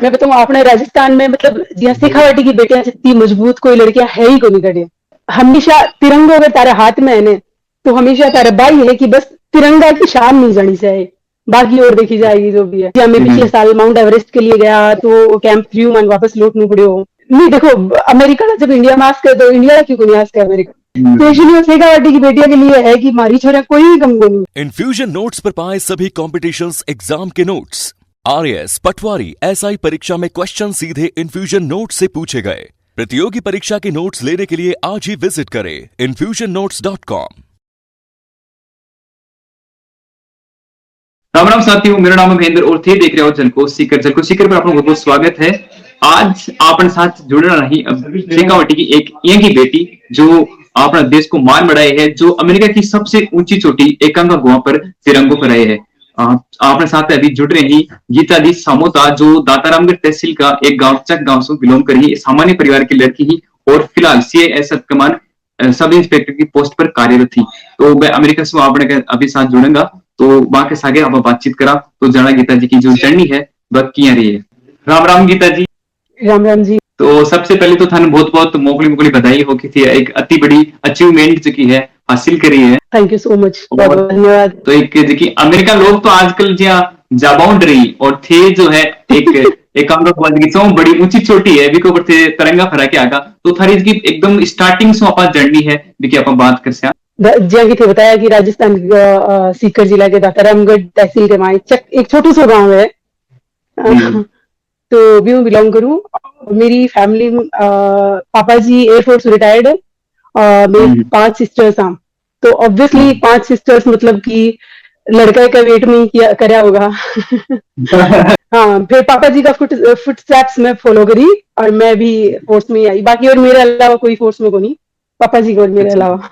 मैं बताऊँ आपने राजस्थान में मतलब जिया शेखावाटी की बेटियां जितनी मजबूत कोई लड़कियां है ही कोनी कड़े। हमेशा तिरंगो अगर तारे हाथ में है ने तो हमेशा तारा भाई है कि बस तिरंगा की शान नहीं जानी चाहिए, बाकी और देखी जाएगी जो भी है। या मैं पिछले साल माउंट एवरेस्ट के लिए गया तो कैंप थ्री मन वापस लौटने पड़े हो। नहीं देखो, अमेरिका ने जब इंडिया में आस्क है तो इंडिया क्यों को नहीं आस्क है अमेरिका। तो इसलिए शेखावाटी की बेटिया के लिए है कि मारी छोरा कोई भी कम को नहीं। इन्फ्यूजन नोट्स पर पाए सभी कॉम्पिटिशन्स एग्जाम के नोट्स। आरएएस, पटवारी, एसआई परीक्षा में क्वेश्चन सीधे इन्फ्यूजन नोट्स से पूछे गए। प्रतियोगी परीक्षा के नोट्स लेने के लिए आज ही विजिट करें infusionnotes.com। राम राम साथियों, मेरा नाम है महेंद्र और थे देख रहे हो जलको सीकर। जलको सीकर पर आपका बहुत बहुत स्वागत है। आज आपने साथ जुड़ना नहीं शेखावटी की एक की बेटी जो अपना देश को मान बढ़ाए है, जो अमेरिका की सबसे ऊंची चोटी एकांका गुहा पर तिरंगों पर आए है। आपने साथ अभी जुड़ रहे ही गीता दी सामोता, जो दातारामगढ़ तहसील का एक गांव चक गांव से बिलोंग करी सामान्य परिवार की लड़की ही और फिलहाल सीआईएस कमान सब इंस्पेक्टर की पोस्ट पर कार्यरत थी। तो मैं अमेरिका से आपने अभी साथ जुड़ूंगा तो वहां के सागे आप बातचीत करा तो जाना गीता जी की जो जर्नी है वह किया रही है। राम राम गीता जी। राम राम जी। तो सबसे पहले तो थाने बहुत बहुत मोकली बधाई हो कि थी एक अति बड़ी अचीवमेंट जो है हासिल करी है। थैंक यू सो मच, बहुत धन्यवाद। तो एक देखिए अमेरिका लोग तो आजकल जहाँ जाबाउंड रही और थे जो है एक बड़ी ऊंची चोटी है बिको ऊपर थे तिरंगा फहरा के आगा। तो थारी इसकी एकदम स्टार्टिंग से आप जर्नी है देखिए आप बात कर सकते जैसा कि थे बताया कि राजस्थान सीकर जिला के दातारामगढ़ तहसील के माए चक एक छोटू सा गांव है। तो भी मैं बिलोंग करूं। मेरी फैमिली पापा जी एयरफोर्स रिटायर्ड है और मेरी 5 सिस्टर्स हैं। तो ऑब्वियसली 5 सिस्टर्स मतलब कि लड़का का वेट में किया करया होगा। हाँ, फिर पापा जी का फुटस्टेप्स में फॉलो करी और मैं भी फोर्स में आई। बाकी और मेरे अलावा कोई फोर्स में को नहीं, पापा जी को मेरे अलावा।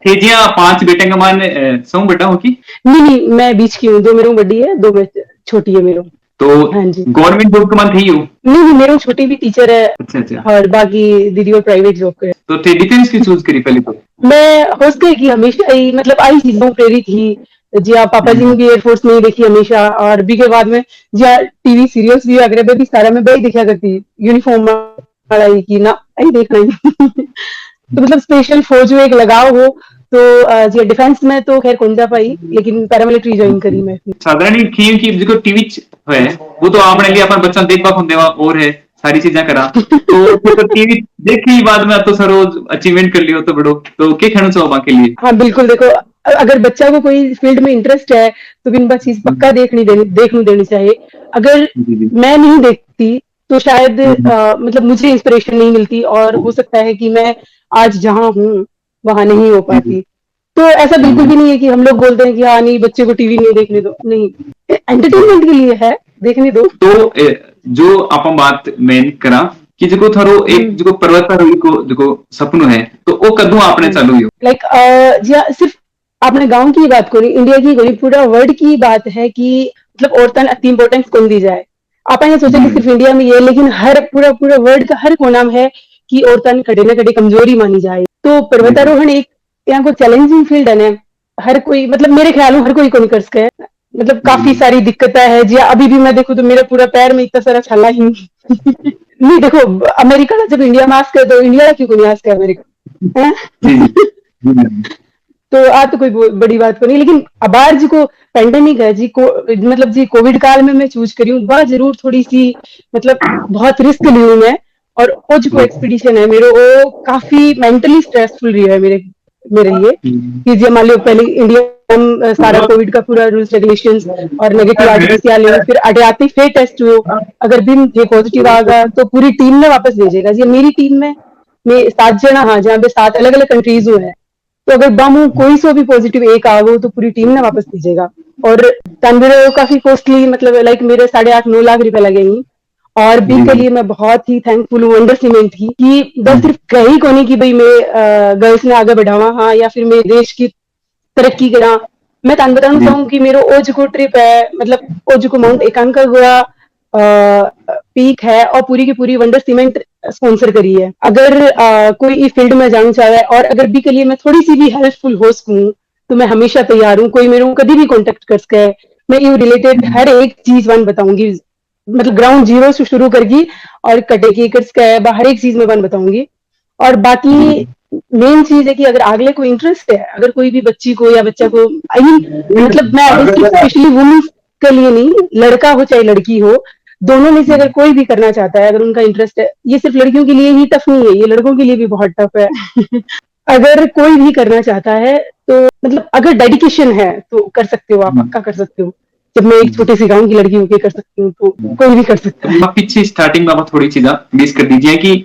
थे जी 5 बेटे का मान सौ बेटा हो की? नहीं, मैं बीच की हूँ। 2 मेरे बड़ी है, 2 छोटी है मेरे। तो हाँ जी, गवर्नमेंट जॉब का मान थी हूँ? नहीं, मेरे छोटी भी टीचर है। अच्छा। और बाकी दीदी और प्राइवेट जॉब करे। तो थे डिफेंस की चूज करी पहले तो? मैं हो सके कि हमेशा ही मतलब आई चीजों प्रेरित ही। जी आप पापा जी ने भी एयरफोर्स में ही देखी हमेशा और बी के बाद में जी टीवी सीरियल्स भी अगर भी सारा में वही देखा करती यूनिफॉर्म वाला की ना आई देखना ही। तो मतलब स्पेशल फौज में एक लगाव हो तो जी डिफेंस में तो खैर कौन जा पाई, लेकिन पैरामिलिट्री ज्वाइन करी मैं। साधारण खेल की जो टीवी है वो तो आपने लिए अपन बच्चा देख पा देवा और है सारी चीजें करा तो टीवी देखी बाद में तो सर अचीवमेंट कर लियो तो बड़ो तो क्या कहना चाहो बाकी लिए? हाँ बिल्कुल, देखो अगर बच्चा को कोई फील्ड में इंटरेस्ट है तो बिन बात चीज पक्का देखनी देनी चाहिए। अगर मैं नहीं देखती तो शायद मतलब मुझे इंस्पिरेशन नहीं मिलती और हो सकता है कि मैं आज जहां हूँ वहां नहीं हो पाती। तो ऐसा बिल्कुल भी नहीं है कि हम लोग बोलते हैं कि हाँ नहीं बच्चे को टीवी नहीं देखने दो, नहीं, एंटरटेनमेंट के लिए है, देखने दो। तो जो आप बात मैं करा कि जो थारो एक जो पर्वतारोही को जो सपनो है तो वो कदू आपने चालू हो? लाइक सिर्फ आपने गांव की बात करी, इंडिया की करी, पूरा वर्ल्ड की बात है कि मतलब औरतन अति इंपोर्टेंस कौन दी जाए। आप ये सोचे कि सिर्फ इंडिया में ये, लेकिन हर पूरा वर्ल्ड का हर कोना में है कि औरतन कड़े न कड़े कमजोरी मानी जाए। तो पर्वतारोहण एक यहाँ को चैलेंजिंग फील्ड है ना, हर कोई मतलब मेरे ख्याल में हर कोई को नहीं कर सके। मतलब काफी सारी दिक्कतें है जी। अभी भी मैं देखूं तो मेरा पूरा पैर में इतना सारा छाला ही नहीं। देखो अमेरिका का जब इंडिया में आस्क है तो इंडिया क्यों को नहीं आस्क है अमेरिका है? तो तो कोई बड़ी बात को नहीं, लेकिन अबार जी को पेंडेमिक है जी को मतलब जी कोविड काल में मैं चूज करी हूँ वह जरूर थोड़ी सी मतलब बहुत रिस्क ली हूँ मैं। और वो जो एक्सपीडिशन है मेरे वो काफी मेंटली स्ट्रेसफुल रही है मेरे लिए कि जी मान लो पहले इंडिया हम सारा कोविड का पूरा रूल्स रेगुलेशंस और नेगेटिव आरटीपीसीआर ले फिर अडयाती फिर टेस्ट हो, अगर भी ये पॉजिटिव आ गया तो पूरी टीम ने वापस भेजेगा जी। मेरी टीम में 7 जना हाँ जहाँ पे 7 अलग अलग कंट्रीज हुए हैं, तो अगर बम कोई सो भी पॉजिटिव एक आ गो तो पूरी टीम ने वापस भेजेगा। और तनवीर काफी कॉस्टली मतलब लाइक मेरे 8.5-9 लाख रुपए लगे ही। और बी के लिए मैं बहुत ही थैंकफुल हूँ अंडरस्टैंड थी कि बस सिर्फ कही को नहीं कि भाई मैं गर्ल्स ने आगे बढ़ावा हाँ या फिर मेरे देश की तरक्की करा। मैं तन बताना चाहूँ कि मेरा ओज को ट्रिप है मतलब ओज को माउंट एकांका गोया पीक है और पूरी की पूरी वंडर सीमेंट स्पॉन्सर करी है। अगर कोई इस फील्ड में जाना चाहे और अगर बी के लिए मैं थोड़ी सी भी हेल्पफुल हो सकूं तो मैं हमेशा तैयार हूँ। कोई मेरे को कभी भी कॉन्टेक्ट कर सके, मैं यू रिलेटेड हर एक चीज वन बताऊंगी मतलब ग्राउंड जीरो से शुरू करगी और कटे केकर्स का है हर एक चीज में बन बताऊंगी। और बाकी मेन चीज है कि अगर आगले को इंटरेस्ट है, अगर कोई भी बच्ची को या बच्चा को, आई मीन मतलब मैं स्पेशली वुमेन्स के लिए नहीं, लड़का हो चाहे लड़की हो, दोनों में से अगर कोई भी करना चाहता है, अगर उनका इंटरेस्ट है, ये सिर्फ लड़कियों के लिए ही टफ नहीं है, ये लड़कों के लिए भी बहुत टफ है। अगर कोई भी करना चाहता है तो मतलब अगर डेडिकेशन है तो कर सकते हो, आप पक्का कर सकते हो। जब मैं एक छोटे से गांव की लड़की होकर कर सकती हूँ तो कोई भी कर सकता है। आप पीछे स्टार्टिंग में आप थोड़ी चीज़ा मिस कर दीजिए कि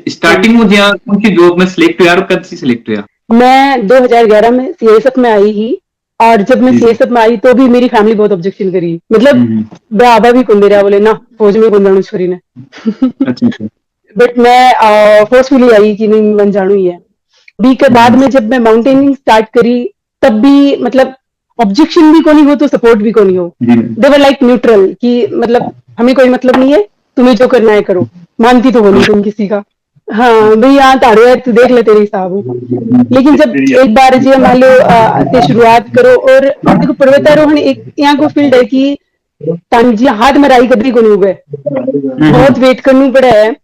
स्टार्टिंग में जहाँ कौन सी जॉब में सिलेक्ट हुआ और कब से सिलेक्ट हुआ? मैं 2011 में सीएसएफ में आई ही, और जब मैं सीएसएफ में आई तो भी मेरी फैमिली बहुत ऑब्जेक्शन करी, मतलब बाबा भी कौन दे रहा, बोले ना फौज में कौन जाणू छोरी ने। बट मैं फोर्सफुली आई कि नहीं मन जाणू ही है। बी के बाद में जब मैं माउंटेनिंग स्टार्ट करी तब भी मतलब ऑब्जेक्शन भी कोनी हो तो सपोर्ट भी कोनी हो, दे वर लाइक न्यूट्रल कि मतलब हमें कोई मतलब नहीं है, तुम्हें जो करना है करो, मानती तो होनी तुम किसी का। हाँ भाई यहाँ तारो है तू देख ले तेरे हिसाब हो। लेकिन जब एक बार जी मान लो ते शुरुआत करो, और देखो पर्वतारोहण एक यहाँ को फील्ड है कि जी हाथ में राई कभी को नहीं हुए, बहुत वेट करना पड़ा है,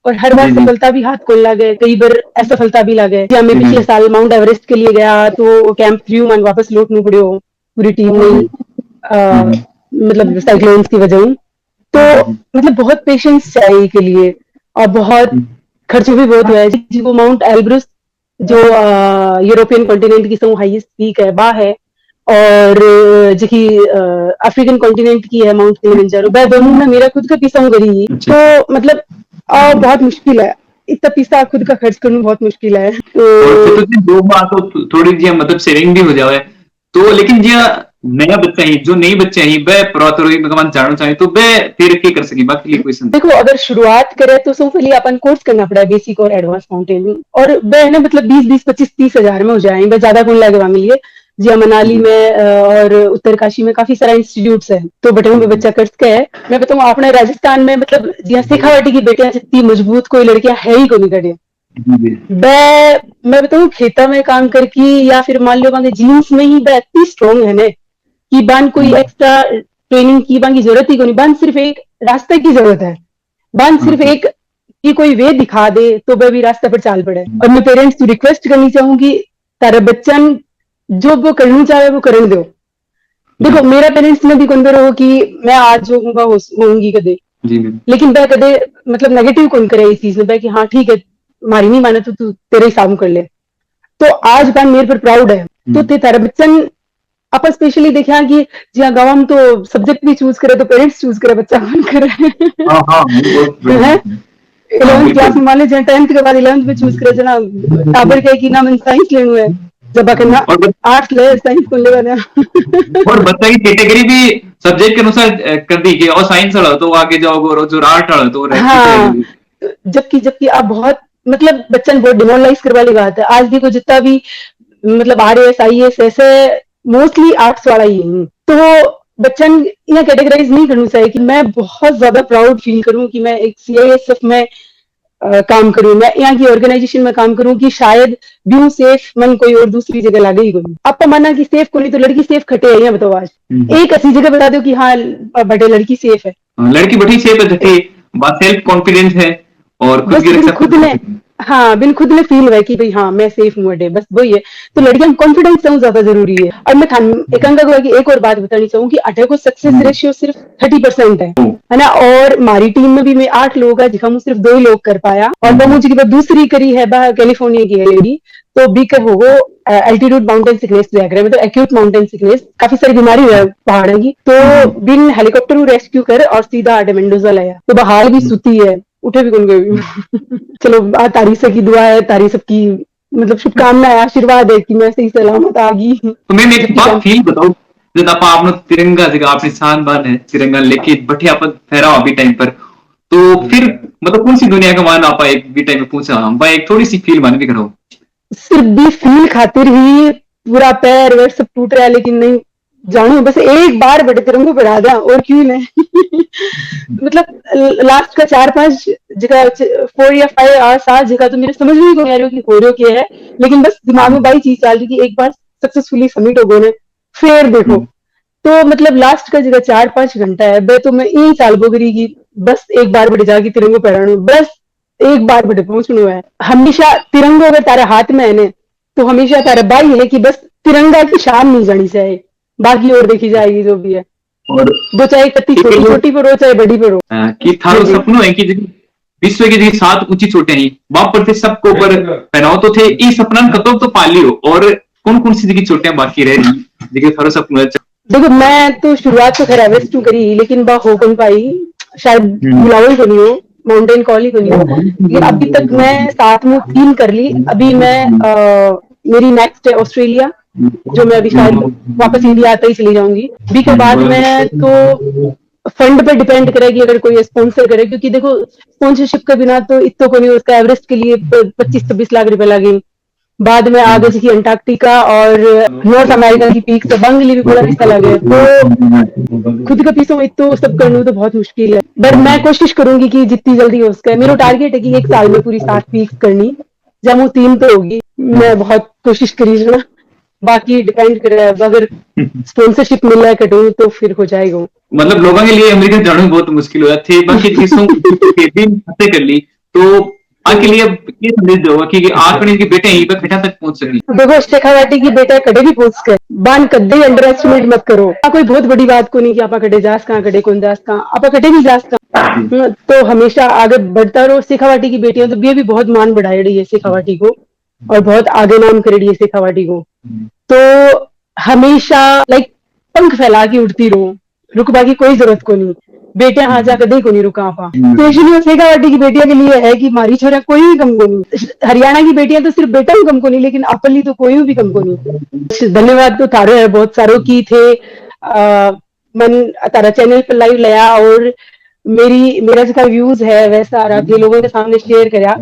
और हर बार सफलता भी हाथ को लगे, कई बार असफलता भी लगे। मैं पिछले साल माउंट एवरेस्ट के लिए गया तो कैंप 3 मन वापस लौटना पड़ो पूरी टीम में, मतलब साइक्लोन्स की वजह। तो मतलब बहुत पेशेंस चाहिए के लिए, और बहुत खर्च भी बहुत हुआ है। जो माउंट एल्ब्रुस जो यूरोपियन कॉन्टिनेंट की सब हाईएस्ट पीक है बा है, और जो कि अफ्रीकन कॉन्टिनेंट की है माउंट किलिमंजारो, वह दोनों में मेरा खुद का पिसा करी। तो मतलब बहुत मुश्किल है, इतना पिसा खुद का खर्च करना बहुत मुश्किल है। तो दो बात तो थोड़ी जी मतलब सेविंग भी हो जाए तो, लेकिन जी नया बच्चा ही जो नई बच्चा ही वह पर्वतारोही में जाना चाहे तो वह फिर क्या कर सके बाकी लिए क्वेश्चन। देखो अगर शुरुआत करे तो सबसे पहले अपन कोर्स करना पड़ा है, बेसिक और एडवांस माउंटेनिंग, और वह ना मतलब 20, 25, 30 हजार में हो जाए, वह ज्यादा कौन लगे मिलिए जी। मनाली में और उत्तरकाशी में काफी सारा इंस्टीट्यूट्स है, तो बटे में बच्चा कर सके है। मैं बताऊँ अपने राजस्थान में मतलब जी शेखावाटी की बेटियां जितनी मजबूत कोई लड़कियां है ही को नहीं कटे। मैं बताऊँ खेता में काम करके या फिर मान लो जीन्स में ही इतनी स्ट्रॉन्ग है ना कि बान कोई एक्स्ट्रा ट्रेनिंग की बान की जरूरत ही को नहीं, बान सिर्फ एक रास्ते की जरूरत है, बान सिर्फ एक कि कोई वे दिखा दे तो वह भी रास्ते पर चाल पड़े। और मैं पेरेंट्स को रिक्वेस्ट करनी चाहूंगी तारा बच्चन जो वो करना चाहे वो करने दो। देखो मेरा पेरेंट्स ने भी कंदर हो कि मैं आज जो होगा होंगी कदे, लेकिन वह कदे मतलब नेगेटिव कौन करे इस चीज में कि हाँ ठीक है मारी नहीं माने तो तू तेरे हिसाब कर ले। तो आज बान मेरे पर प्राउड है। तो ते तारा बच्चन आप स्पेशली देखा कि जहाँ गाँव में तो सब्जेक्ट भी चूज करे तो पेरेंट्स चूज करे, बच्चा कौन करे। 11th क्लास में मान लीजिए 10th के बाद 11th में चूज करे जना टाबर के कि ना मैं साइंस लेना है, जब करना आर्ट्स ले साइंस को लेगा ना। और बच्चा की कैटेगरी भी सब्जेक्ट के अनुसार कर दी गई, और साइंस वाला तो आगे जाओगे और जो आर्ट वाला तो हाँ, जबकि आप बहुत मतलब बच्चन बहुत डिमोरलाइज करवा वाली बात है। आज देखो जितना भी मतलब RAS IAS ऐसे मोस्टली आर्ट्स वाला ही है, तो बच्चन यहाँ कैटेगराइज नहीं करना चाहिए कि मैं बहुत ज्यादा प्राउड फील करूं कि मैं एक CISF में काम करूं, मैं यहाँ की ऑर्गेनाइजेशन में काम करूं कि शायद ब्यू सेफ मन कोई और दूसरी जगह लागे ही कोई। आपका माना कि सेफ को नहीं तो लड़की सेफ खटे है, बताओ आज एक ऐसी जगह बता दो कि हाँ बटे लड़की सेफ है, लड़की बड़ी सेफ है, सेल्फ कॉन्फिडेंस है और खुद की रक्षा खुद ने हाँ बिन खुद में फील हुआ कि भाई हाँ मैं सेफ हूँ अडे, बस वही है। तो लड़कियां कॉन्फिडेंस से ज्यादा जरूरी है। और मैं एकांका को एक और बात बतानी चाहूँ कि अटे को सक्सेस रेशियो सिर्फ 30% है ना। और हमारी टीम में भी मैं 8 लोग है जिसका सिर्फ 2 ही लोग कर पाया, और वो मुझे दूसरी करी है कैलिफोर्निया की है लेडी। तो बी के हो एल्टीट्यूड माउंटेन सिकनेस मतलब एक्यूट माउंटेन सिकनेस, काफी सारी बीमारी है पहाड़ की। तो बिन हेलीकॉप्टर रेस्क्यू कर और सीधा आटे मेंडोजा लाया, तो बहाल भी सुती है, उठे भी कौन गए। चलो तारी से की दुआ है, तारी सबकी मतलब शुभकामना है, आशीर्वाद है कि मैं सही सलामत आ गई। तो मैं एक बात फील बताऊं, जब आपने तिरंगा जगह आपने शान बान है तिरंगा लेके बठे आप फहराओ अभी टाइम पर, तो फिर मतलब कौन सी दुनिया का मान आप एक भी टाइम में पूछा हम भाई एक थोड़ी सी फील मान भी करो। सिर्फ भी फील खातिर ही पूरा पैर वैर सब टूट रहा है, लेकिन नहीं जानो बस एक बार बड़े तिरंगों पर आ जा और क्यों नहीं। मतलब लास्ट का 4-5 जगह 4 या 5 आवर्स आज जगह तो मेरे समझ में नहीं आ रही कि हो रही क्या है, लेकिन बस दिमाग में बाई चीज चल रही कि एक बार सक्सेसफुली सबमिट हो गए फिर देखो। तो मतलब लास्ट का जगह 4-5 घंटा है बे, तो मैं यही साल बोगरी की बस एक बार बड़े जाके तिरंगो फहराणो, बस एक बार बड़े पहुंचनो है। हमेशा तिरंगो अगर तारे हाथ में है ने तो हमेशा तारा भाई है कि बस तिरंगा की शान नहीं जानी चाहिए, बाकी और देखी जाएगी जो भी है। और वो चाहे कत्ती छोटी पर हो चाहे बड़ी पर हो। कि थारो सपनो है कि विश्व की जी 7 ऊंची चोटें हैं वहां पर थे सबको ऊपर पहनाओ तो थे ई सपना कतो तो पालियो। और कौन कौन सी जगह चोटियां बाकी रह रही देखिए थारो सपनो है। देखो मैं तो शुरुआत तो खैर एवरेस्ट टू करी लेकिन बा हो कौन पाई, शायद बुलाओ को नहीं हो, माउंटेन कॉल ही को नहीं हो, लेकिन अभी तक मैं 7 में 3 कर ली। अभी मैं मेरी नेक्स्ट है ऑस्ट्रेलिया, जो मैं अभी शायद वापस इंडिया आते ही चली जाऊंगी। बी के बाद मैं तो फंड पे डिपेंड करेगी अगर कोई स्पॉन्सर करे, क्योंकि देखो स्पॉन्सरशिप के बिना तो इतना को नहीं, उसका एवरेस्ट के लिए 25-26 लाख रुपए लगे। बाद में आगे जैसे अंटार्कटिका और नॉर्थ अमेरिका की पीक से बंगली भी पूरा रिश्ता लगे, तो खुद का पीसो तो सब करना तो बहुत मुश्किल है। बट मैं कोशिश करूंगी कि जितनी जल्दी हो सके। मेरा टारगेट है कि 1 साल में पूरी 7 पीक्स करनी, जब वो 3 तो होगी। मैं बहुत कोशिश करी ना, बाकी डिपेंड करे अगर स्पॉन्सरशिप मिल रहा है कटू तो फिर हो जाएगा। मतलब लोगों के लिए अमेरिका जाना बहुत मुश्किल हो जाती है, बाकी चीजों फतेह कर ली तो आपके लिए ये संदेश होगा कि आपने इनके बेटे यहीं पर खटा तक पहुंच सके। देखो शेखावाटी की बेटा कड़े भी पहुंच गए, बान कदे अंडर एस्टिमेट मत करो। कोई बहुत बड़ी बात को नहीं कि आप कड़े जास कहाँ कड़े कौन जास कहाँ, आप कड़े भी जास कहाँ, तो हमेशा आगे बढ़ता रहो। शेखावाटी की बेटियां तो ये भी बहुत मान बढ़ाई रही है शेखावाटी को, और बहुत आगे नाम कर रही है शेखावाटी को। तो हमेशा लाइक पंख फैला के उठती रहो, रुकबा की कोई जरूरत को नहीं। बेटियां हाँ जाकर देखो नहीं रुका आपा। स्पेशली शेखावाटी की बेटियों के लिए है कि मारी छोरा कोई भी कम को नहीं। हरियाणा की बेटियां तो सिर्फ बेटा भी कम को नहीं, लेकिन अपली तो कोई भी कम को नहीं। धन्यवाद तो तारो है, बहुत सारों की थे। मन तारा चैनल पर लाइव लाया और मेरा जितना व्यूज है वैसा आपके लोगों के सामने शेयर करा।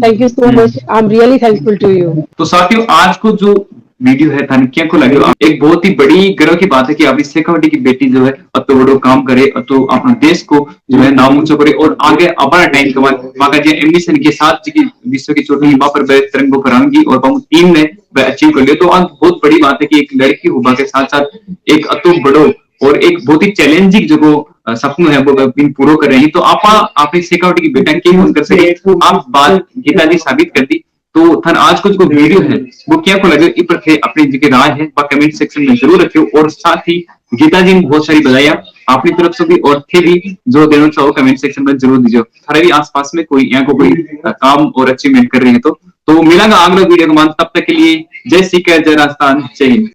Thank you so much, I am really thankful to you. तो साथियों आज को जो वीडियो है था क्या को लगे एक बहुत ही बड़ी गर्व की बात है कि अभी शेखावाटी की बेटी जो है अतो बड़ो काम करे, अतो अपने देश को जो है नाम ऊंचा करे और आगे अपना टाइम कमाए। वहां जो एम्बिशन के साथ विश्व की चोटी वहां पर वह तिरंगों फहराएंगी और टीम ने वह अचीव कर लिया। तो आज बहुत बड़ी बात है कि एक लड़की हुआ के साथ साथ एक अतो बड़ो और एक बहुत ही चैलेंजिंग जो सपनों है वो पूरा कर रहे हैं। तो आप शेखावाटी की बेटा के कर सके आप बात गीता जी साबित कर दी। तो थन आज को जो वीडियो है वो क्या को लगे इस पर थे अपनी जो राय है कमेंट सेक्शन में जरूर रखियो। और साथ ही गीता जी ने बहुत सारी बधाइयां अपनी तरफ से भी और थे भी जो देना चाहो कमेंट सेक्शन में जरूर दीजिए। थारे भी आसपास में कोई यहाँ को कोई काम और अचीवमेंट कर रही है तो मिलांगा अगले वीडियो के बाद। तब तक के लिए जय सीकर, जय राजस्थान, जय हिंद।